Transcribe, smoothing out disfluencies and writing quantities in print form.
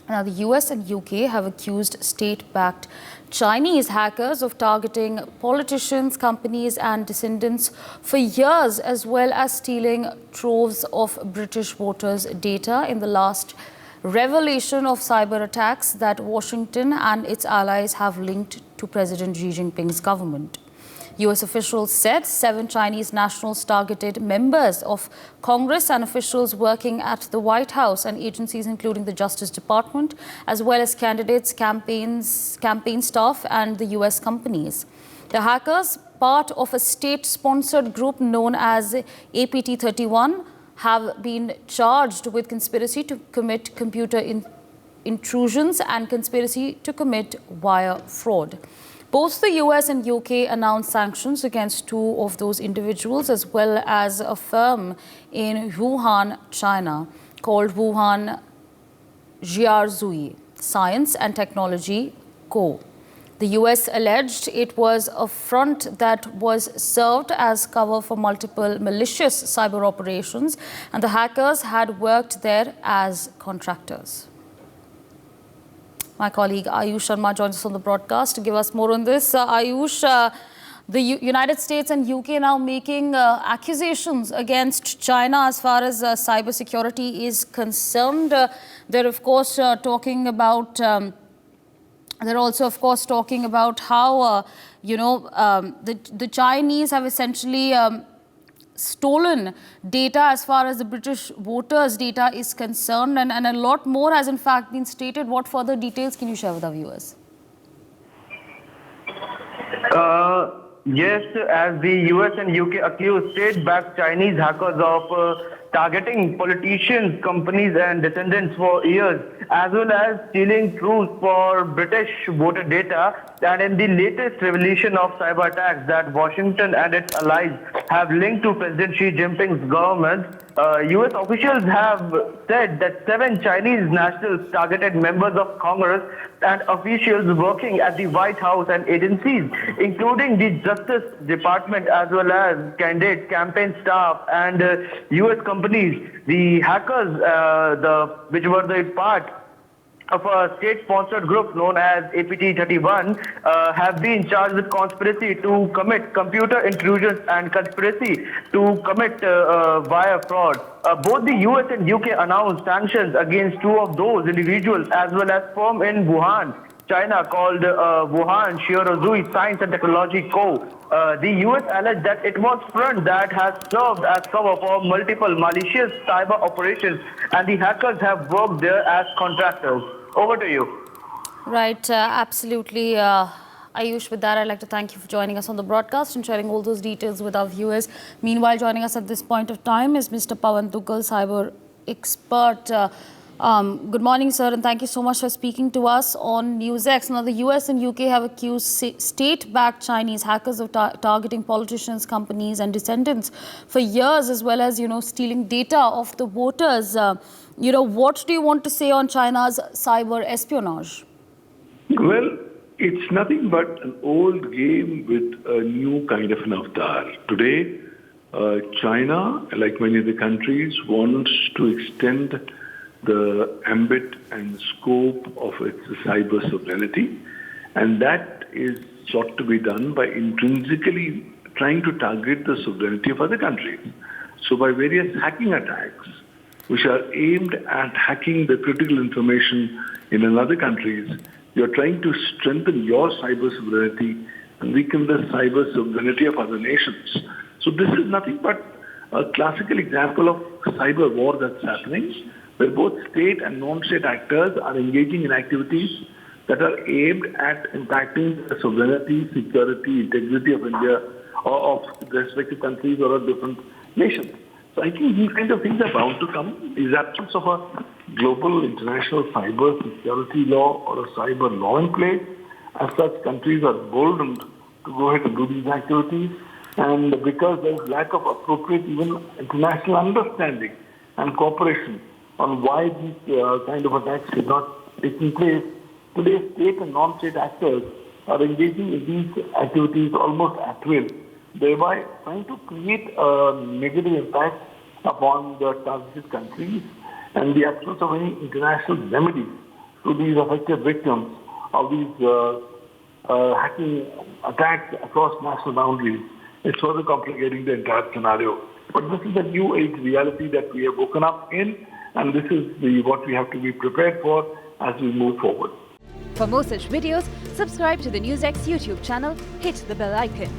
Now, the US and UK have accused state-backed Chinese hackers of targeting politicians, companies and dissidents for years, as well as stealing troves of British voters' data in the last revelation of cyber attacks that Washington and its allies have linked to President Xi Jinping's government. US officials said 7 Chinese nationals targeted members of Congress and officials working at the White House and agencies including the Justice Department, as well as candidates, campaign staff and the US companies. The hackers, part of a state-sponsored group known as APT-31, have been charged with conspiracy to commit computer intrusions and conspiracy to commit wire fraud. Both the US and UK announced sanctions against 2 of those individuals, as well as a firm in Wuhan, China, called Wuhan Jiarzui Science and Technology Co. The US alleged it was a front that was served as cover for multiple malicious cyber operations, and the hackers had worked there as contractors. My colleague Ayush Sharma joins us on the broadcast to give us more on this. Ayush, the United States and UK now making accusations against China as far as cyber security is concerned. They're of course talking about. They're also, of course, talking about how the Chinese have essentially stolen data as far as the British voters' data is concerned, and a lot more has in fact been stated. What further details can you share with our viewers? Yes, as the US and UK accuse state-backed Chinese hackers of targeting politicians, companies and descendants for years, as well as stealing truth for British voter data. And in the latest revelation of cyber attacks that Washington and its allies have linked to President Xi Jinping's government, US officials have said that 7 Chinese nationals targeted members of Congress and officials working at the White House and agencies, including the Justice Department, as well as candidate campaign staff and US companies. The hackers, which were the part of a state-sponsored group known as APT-31, have been charged with conspiracy to commit computer intrusions and conspiracy to commit wire fraud. Both the US and UK announced sanctions against 2 of those individuals, as well as firm in Wuhan, China, called Wuhan Jiarzui Science and Technology Co. The US alleged that it was front that has served as cover for multiple malicious cyber operations, and the hackers have worked there as contractors. Over to you. Right, absolutely. Ayush, with that, I'd like to thank you for joining us on the broadcast and sharing all those details with our viewers. Meanwhile, joining us at this point of time is Mr. Pawan Duggal, cyber expert. Good morning, sir, and thank you so much for speaking to us on NewsX. Now, the US and UK have accused state-backed Chinese hackers of targeting politicians, companies and descendants for years, as well as, stealing data of the voters. What do you want to say on China's cyber espionage? Well, it's nothing but an old game with a new kind of an avatar. Today, China, like many other countries, wants to extend the ambit and scope of its cyber sovereignty, and that is sought to be done by intrinsically trying to target the sovereignty of other countries. So by various hacking attacks, which are aimed at hacking the critical information in another countries, you're trying to strengthen your cyber sovereignty and weaken the cyber sovereignty of other nations. So this is nothing but a classical example of cyber war that's happening, where both state and non-state actors are engaging in activities that are aimed at impacting the sovereignty, security, integrity of India or of the respective countries or of different nations. So I think these kind of things are bound to come. In the absence of a global international cyber security law or a cyber law in place, as such, countries are boldened to go ahead and do these activities. And because there is lack of appropriate even international understanding and cooperation on why these kind of attacks should not taking place, today state and non-state actors are engaging in these activities almost at will, thereby trying to create a negative impact upon the targeted countries, and the absence of any international remedies to these affected victims of these hacking attacks across national boundaries. It's further complicating the entire scenario. But this is the new age reality that we have woken up in, and this is what we have to be prepared for as we move forward. For more such videos, subscribe to the NewsX YouTube channel, hit the bell icon.